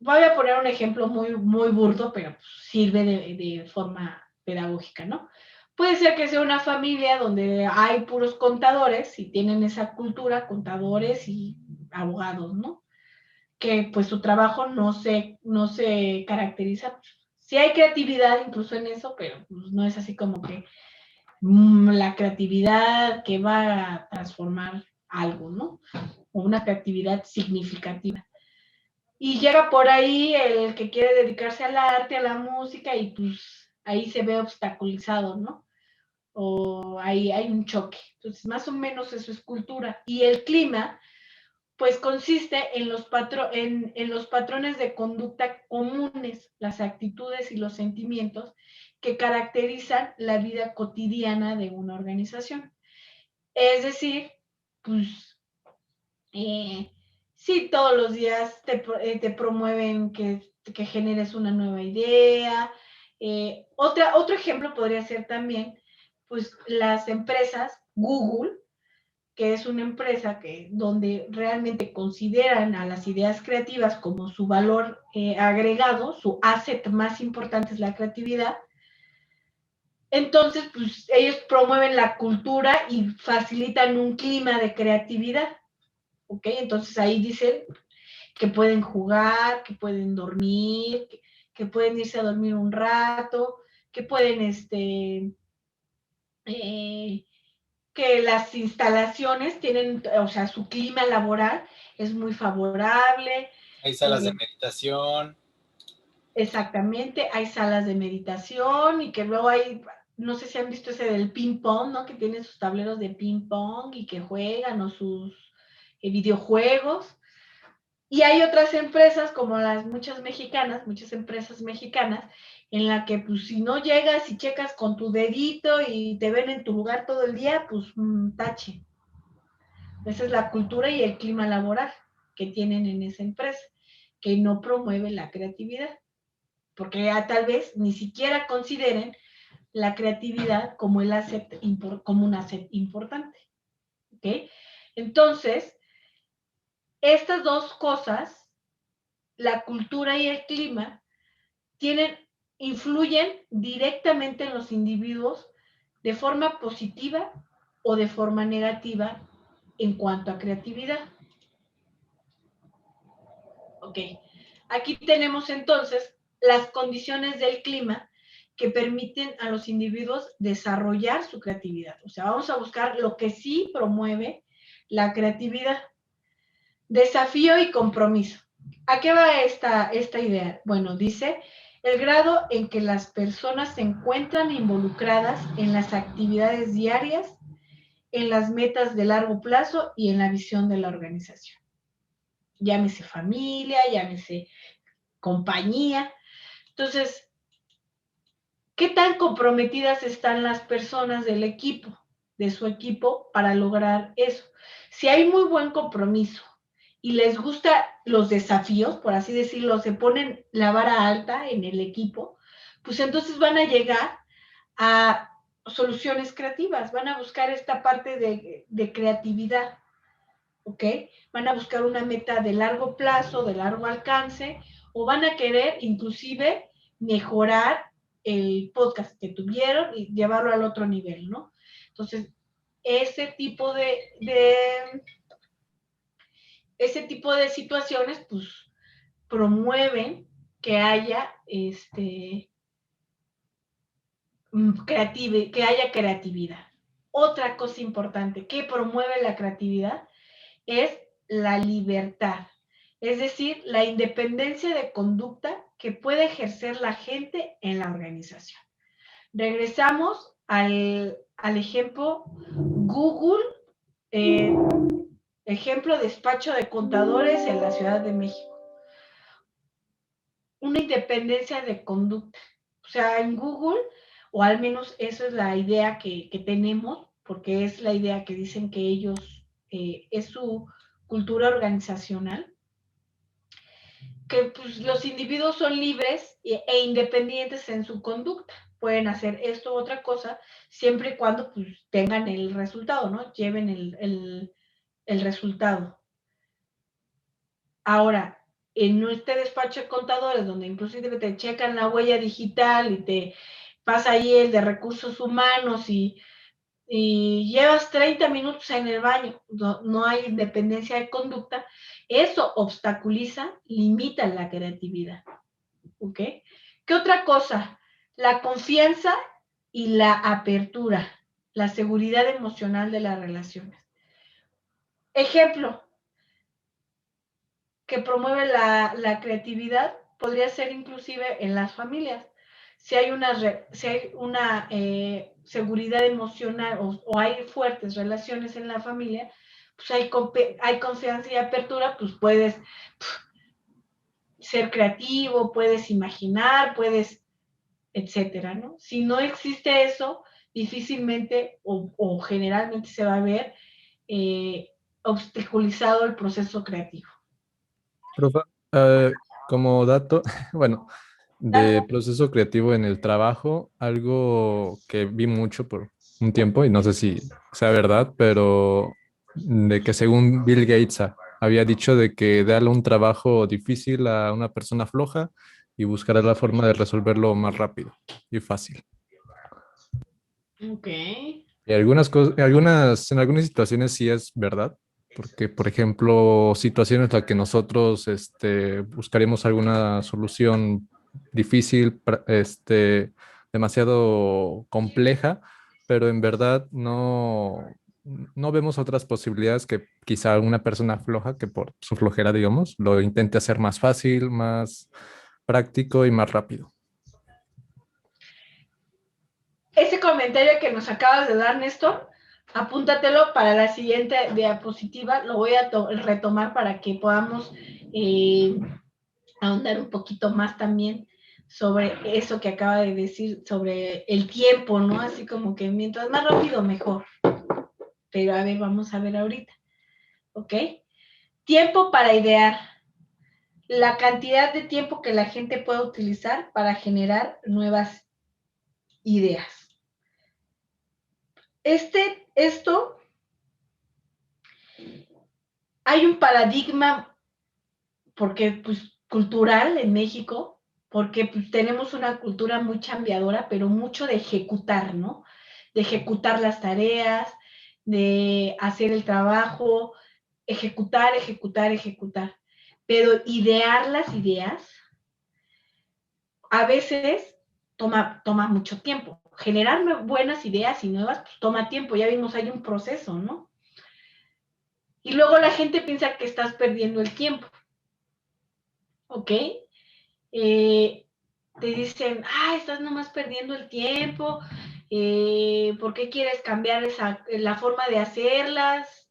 Voy a poner un ejemplo muy, muy burdo, pero sirve de forma pedagógica, ¿no? Puede ser que sea una familia donde hay puros contadores y tienen esa cultura, contadores y abogados, ¿no? Que pues su trabajo no se caracteriza. Sí hay creatividad incluso en eso, pero pues, no es así como que la creatividad que va a transformar algo, ¿no? O una creatividad significativa. Y llega por ahí el que quiere dedicarse al arte, a la música, y pues ahí se ve obstaculizado, ¿no? O ahí hay un choque. Entonces, más o menos eso es cultura. Y el clima, pues consiste en los patrones de conducta comunes, las actitudes y los sentimientos que caracterizan la vida cotidiana de una organización. Es decir, pues, sí, todos los días te promueven que generes una nueva idea. Otro ejemplo podría ser también, pues, las empresas, Google, que es una empresa donde realmente consideran a las ideas creativas como su valor agregado, su asset más importante es la creatividad. Entonces, pues ellos promueven la cultura y facilitan un clima de creatividad, ¿ok? Entonces ahí dicen que pueden jugar, que pueden dormir, que pueden irse a dormir un rato, que pueden, que las instalaciones tienen, o sea, su clima laboral es muy favorable. Hay salas de meditación. Exactamente, hay salas de meditación y que luego hay, no sé si han visto ese del ping pong, ¿no? Que tienen sus tableros de ping pong y que juegan o sus videojuegos. Y hay otras empresas como muchas empresas mexicanas, en la que pues si no llegas y checas con tu dedito y te ven en tu lugar todo el día, pues tache. Esa es la cultura y el clima laboral que tienen en esa empresa, que no promueve la creatividad, porque ya tal vez ni siquiera consideren la creatividad como un asset importante. ¿Okay? Entonces, estas dos cosas, la cultura y el clima, influyen directamente en los individuos de forma positiva o de forma negativa en cuanto a creatividad. Ok, aquí tenemos entonces las condiciones del clima que permiten a los individuos desarrollar su creatividad. O sea, vamos a buscar lo que sí promueve la creatividad. Desafío y compromiso. ¿A qué va esta idea? Bueno, dice el grado en que las personas se encuentran involucradas en las actividades diarias, en las metas de largo plazo y en la visión de la organización. Llámese familia, llámese compañía. Entonces, ¿qué tan comprometidas están las personas de su equipo, para lograr eso? Si hay muy buen compromiso y les gustan los desafíos, por así decirlo, se ponen la vara alta en el equipo, pues entonces van a llegar a soluciones creativas, van a buscar esta parte de creatividad, ¿ok? Van a buscar una meta de largo plazo, de largo alcance, o van a querer inclusive mejorar el podcast que tuvieron y llevarlo al otro nivel, ¿no? Entonces, ese tipo de situaciones, pues, promueven que haya que haya creatividad. Otra cosa importante que promueve la creatividad es la libertad, es decir, la independencia de conducta que puede ejercer la gente en la organización. Regresamos al ejemplo Google, ejemplo despacho de contadores en la Ciudad de México. Una independencia de conducta. O sea, en Google, o al menos esa es la idea que tenemos, porque es la idea que dicen que ellos, es su cultura organizacional, que pues, los individuos son libres e independientes en su conducta. Pueden hacer esto u otra cosa, siempre y cuando pues, tengan el resultado, ¿no? Lleven el resultado. Ahora, en este despacho de contadores, donde inclusive te checan la huella digital y te pasa ahí el de recursos humanos y llevas 30 minutos en el baño, no hay independencia de conducta, eso obstaculiza, limita la creatividad. ¿Ok? ¿Qué otra cosa? La confianza y la apertura, la seguridad emocional de las relaciones. Ejemplo que promueve la creatividad podría ser inclusive en las familias. Si hay una seguridad emocional o hay fuertes relaciones en la familia, pues hay confianza y apertura, pues puedes ser creativo, puedes imaginar, puedes, etcétera, ¿no? Si no existe eso, difícilmente o generalmente se va a ver obstaculizado el proceso creativo. Profa, como dato, bueno, de proceso creativo en el trabajo, algo que vi mucho por un tiempo, y no sé si sea verdad, pero de que según Bill Gates había dicho de que darle un trabajo difícil a una persona floja y buscará la forma de resolverlo más rápido y fácil. Ok. Y en algunas situaciones sí es verdad, porque, por ejemplo, situaciones en las que nosotros buscaremos alguna solución difícil, demasiado compleja, pero en verdad no vemos otras posibilidades que quizá una persona floja, que por su flojera, digamos, lo intente hacer más fácil, más práctico y más rápido. Ese comentario que nos acabas de dar, Néstor, apúntatelo para la siguiente diapositiva. Lo voy a retomar para que podamos ahondar un poquito más también sobre eso que acaba de decir, sobre el tiempo, ¿no? Así como que mientras más rápido, mejor. Pero a ver, vamos a ver ahorita. ¿Ok? Tiempo para idear. La cantidad de tiempo que la gente puede utilizar para generar nuevas ideas. Esto, hay un paradigma, porque pues cultural en México, porque pues, tenemos una cultura muy chambeadora, pero mucho de ejecutar, ¿no? De ejecutar las tareas, de hacer el trabajo, ejecutar, ejecutar, ejecutar. Pero idear las ideas a veces toma mucho tiempo. Generar buenas ideas y nuevas pues, toma tiempo. Ya vimos, hay un proceso, ¿no? Y luego la gente piensa que estás perdiendo el tiempo. ¿Ok? Te dicen, estás nomás perdiendo el tiempo, ¿por qué quieres cambiar la forma de hacerlas?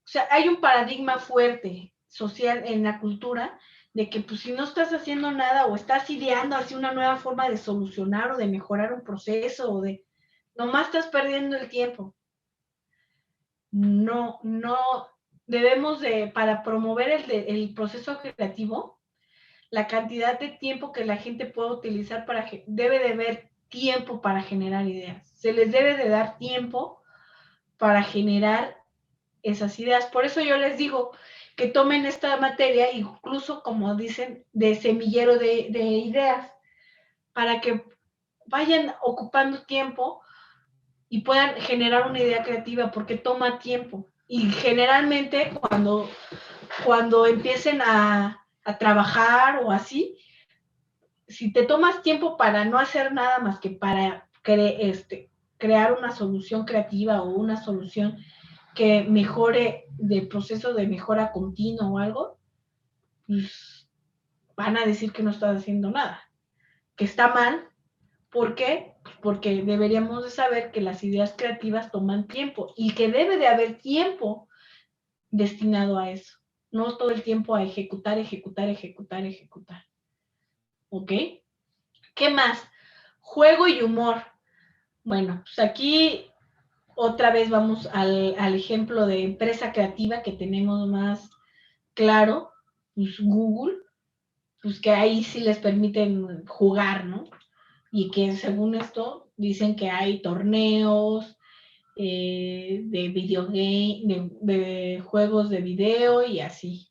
O sea, hay un paradigma fuerte social en la cultura de que pues si no estás haciendo nada o estás ideando así una nueva forma de solucionar o de mejorar un proceso o de, nomás estás perdiendo el tiempo. No, debemos para promover el proceso creativo, la cantidad de tiempo que la gente puede utilizar debe de haber tiempo para generar ideas. Se les debe de dar tiempo para generar esas ideas. Por eso yo les digo que tomen esta materia, incluso como dicen, de semillero de ideas, para que vayan ocupando tiempo y puedan generar una idea creativa, porque toma tiempo. Y generalmente cuando empiecen a trabajar o así, si te tomas tiempo para no hacer nada más que para crear una solución creativa o una solución que mejore del proceso de mejora continua o algo, pues van a decir que no estás haciendo nada, que está mal. ¿Por qué? Porque deberíamos de saber que las ideas creativas toman tiempo y que debe de haber tiempo destinado a eso, no todo el tiempo a ejecutar, ejecutar, ejecutar, ejecutar. ¿Ok? ¿Qué más? Juego y humor. Bueno, pues aquí otra vez vamos al ejemplo de empresa creativa que tenemos más claro, pues Google, pues que ahí sí les permiten jugar, ¿no? Y que según esto dicen que hay torneos de videogame, de juegos de video y así.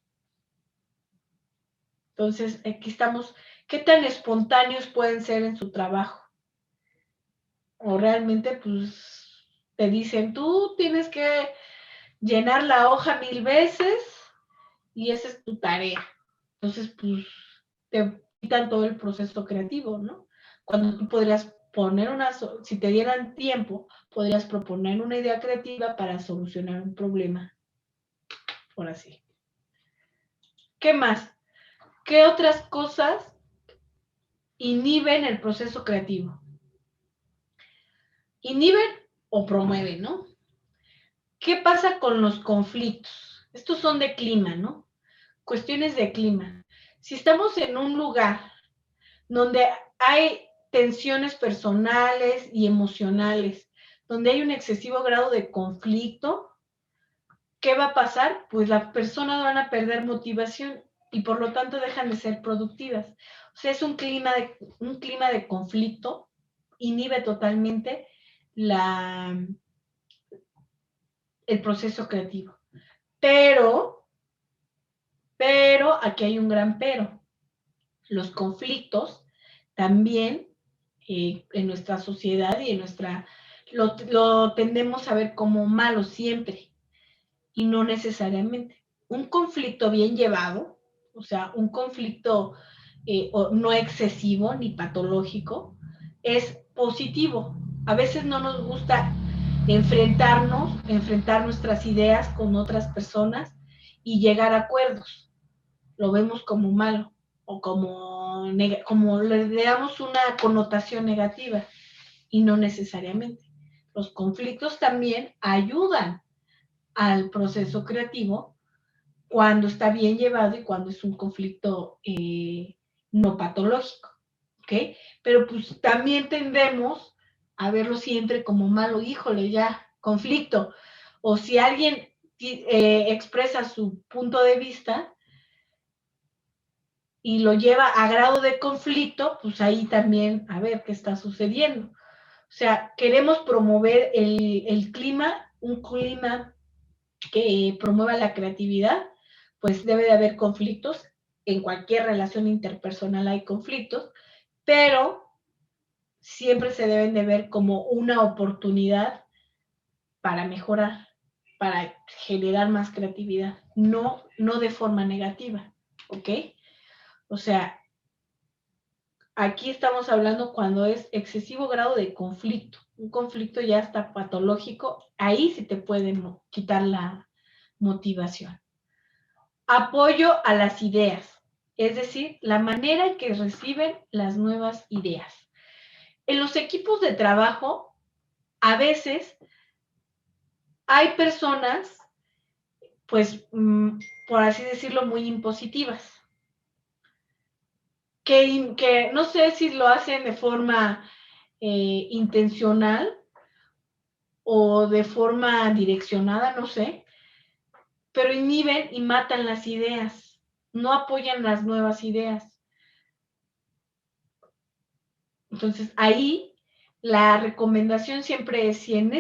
Entonces, aquí estamos. ¿Qué tan espontáneos pueden ser en su trabajo? O realmente, pues, te dicen, tú tienes que llenar la hoja 1000 veces y esa es tu tarea. Entonces, pues, te quitan todo el proceso creativo, ¿no? Cuando tú podrías poner si te dieran tiempo, podrías proponer una idea creativa para solucionar un problema, por así. ¿Qué más? ¿Qué otras cosas inhiben el proceso creativo? Inhiben o promueven, ¿no? ¿Qué pasa con los conflictos? Estos son de clima, ¿no? Cuestiones de clima. Si estamos en un lugar donde hay tensiones personales y emocionales, donde hay un excesivo grado de conflicto, ¿qué va a pasar? Pues las personas van a perder motivación y por lo tanto dejan de ser productivas. O sea, es un clima de conflicto, inhibe totalmente el proceso creativo. Pero, aquí hay un gran pero. Los conflictos también en nuestra sociedad y lo tendemos a ver como malo siempre y no necesariamente. Un conflicto bien llevado, o sea, un conflicto no excesivo ni patológico, es positivo. A veces no nos gusta enfrentar nuestras ideas con otras personas y llegar a acuerdos. Lo vemos como malo o como le damos una connotación negativa y no necesariamente. Los conflictos también ayudan al proceso creativo cuando está bien llevado y cuando es un conflicto no patológico, ¿ok? Pero pues también tendemos a verlo siempre como malo, híjole, ya, conflicto. O si alguien expresa su punto de vista y lo lleva a grado de conflicto, pues ahí también a ver qué está sucediendo. O sea, queremos promover el clima, un clima que promueva la creatividad, pues debe de haber conflictos. En cualquier relación interpersonal hay conflictos, pero siempre se deben de ver como una oportunidad para mejorar, para generar más creatividad, no de forma negativa, ¿ok? O sea, aquí estamos hablando cuando es excesivo grado de conflicto. Un conflicto ya está patológico, ahí sí te pueden quitar la motivación. Apoyo a las ideas, es decir, la manera en que reciben las nuevas ideas. En los equipos de trabajo, a veces hay personas, pues, por así decirlo, muy impositivas, que no sé si lo hacen de forma intencional o de forma direccionada, no sé, pero inhiben y matan las ideas, no apoyan las nuevas ideas. Entonces, ahí la recomendación siempre es, si en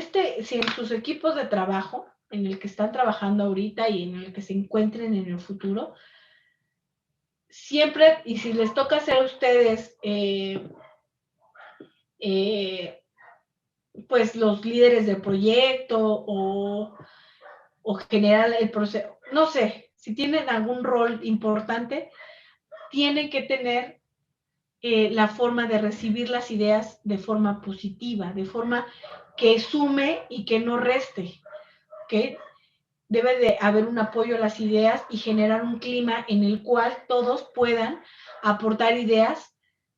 sus equipos de trabajo, en el que están trabajando ahorita y en el que se encuentren en el futuro, siempre, y si les toca hacer a ustedes, pues los líderes del proyecto o generar el proceso, no sé, si tienen algún rol importante, tienen que tener la forma de recibir las ideas de forma positiva, de forma que sume y que no reste, ¿ok? Debe de haber un apoyo a las ideas y generar un clima en el cual todos puedan aportar ideas,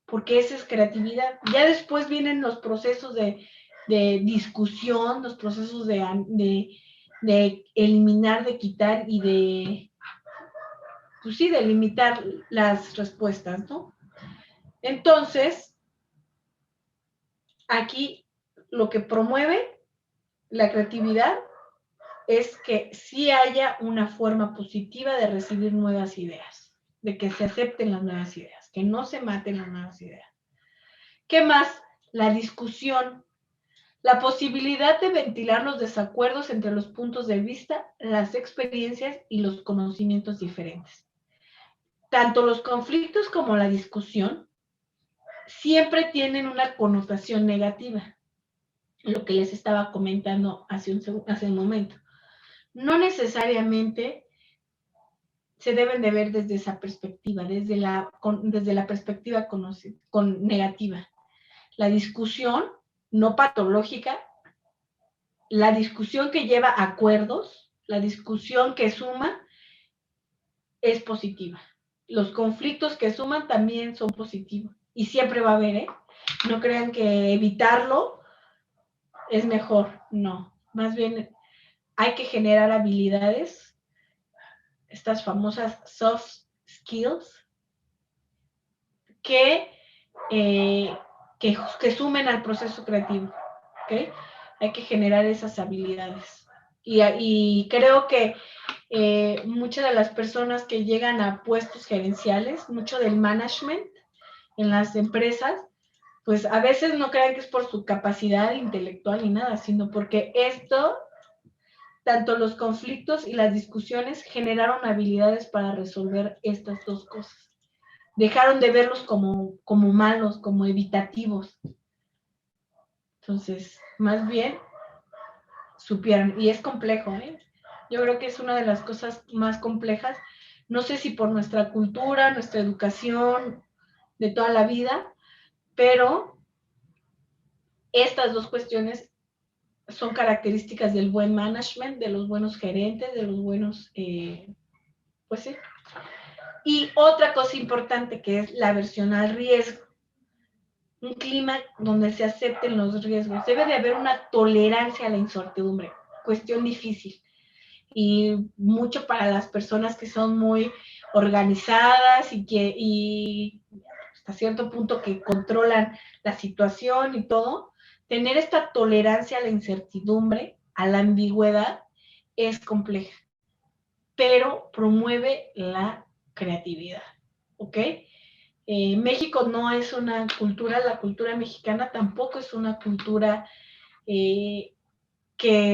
porque esa es creatividad. Ya después vienen los procesos de discusión, los procesos de eliminar, de quitar y pues sí, de limitar las respuestas, ¿no? Entonces, aquí lo que promueve la creatividad es que sí haya una forma positiva de recibir nuevas ideas, de que se acepten las nuevas ideas, que no se maten las nuevas ideas. ¿Qué más? La discusión, la posibilidad de ventilar los desacuerdos entre los puntos de vista, las experiencias y los conocimientos diferentes. Tanto los conflictos como la discusión siempre tienen una connotación negativa, lo que les estaba comentando hace un momento. No necesariamente se deben de ver desde esa perspectiva, desde la perspectiva negativa. La discusión no patológica, la discusión que lleva a acuerdos, la discusión que suma, es positiva. Los conflictos que suman también son positivos. Y siempre va a haber, ¿eh? No crean que evitarlo es mejor. No. Más bien, hay que generar habilidades, estas famosas soft skills, que sumen al proceso creativo, ¿ok? Hay que generar esas habilidades. Y creo que muchas de las personas que llegan a puestos gerenciales, mucho del management en las empresas, pues a veces no crean que es por su capacidad intelectual ni nada, sino porque tanto los conflictos y las discusiones generaron habilidades para resolver estas dos cosas. Dejaron de verlos como malos, como evitativos. Entonces, más bien, supieron, y es complejo, ¿eh? Yo creo que es una de las cosas más complejas. No sé si por nuestra cultura, nuestra educación de toda la vida, pero estas dos cuestiones son características del buen management, de los buenos gerentes, de los buenos, pues sí. Y otra cosa importante que es la aversión al riesgo. Un clima donde se acepten los riesgos. Debe de haber una tolerancia a la incertidumbre, cuestión difícil. Y mucho para las personas que son muy organizadas y hasta cierto punto que controlan la situación y todo, tener esta tolerancia a la incertidumbre, a la ambigüedad, es compleja, pero promueve la creatividad, ¿ok? México no es una cultura, la cultura mexicana tampoco es una cultura que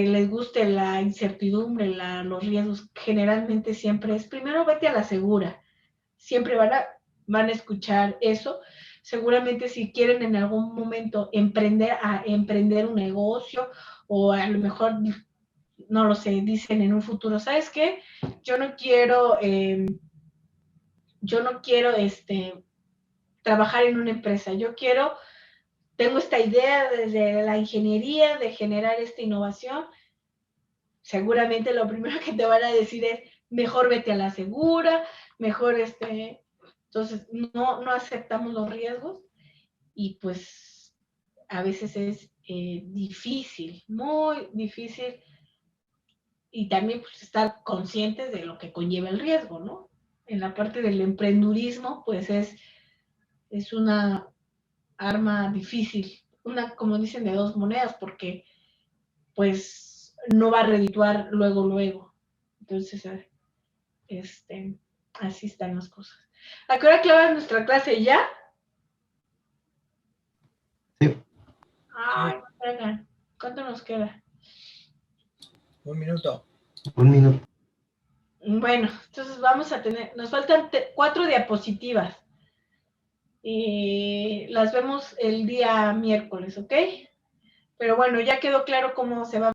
les guste la incertidumbre, los riesgos. Generalmente siempre es, primero vete a la segura, siempre van a escuchar eso. Seguramente si quieren en algún momento emprender un negocio o a lo mejor, no lo sé, dicen en un futuro, ¿sabes qué? Yo no quiero trabajar en una empresa, tengo esta idea desde la ingeniería de generar esta innovación. Seguramente lo primero que te van a decir es, mejor vete a la segura, mejor entonces no aceptamos los riesgos y pues a veces es difícil, muy difícil, y también pues estar conscientes de lo que conlleva el riesgo, ¿no? En la parte del emprendurismo, pues es una arma difícil, como dicen, de dos monedas, porque pues no va a redituar luego. Entonces, así están las cosas. ¿A qué hora clavas nuestra clase ya? Sí. Ay, venga, ¿cuánto nos queda? 1 minuto. 1 minuto. Bueno, entonces nos faltan 4 diapositivas. Las vemos el día miércoles, ¿ok? Pero bueno, ya quedó claro cómo se va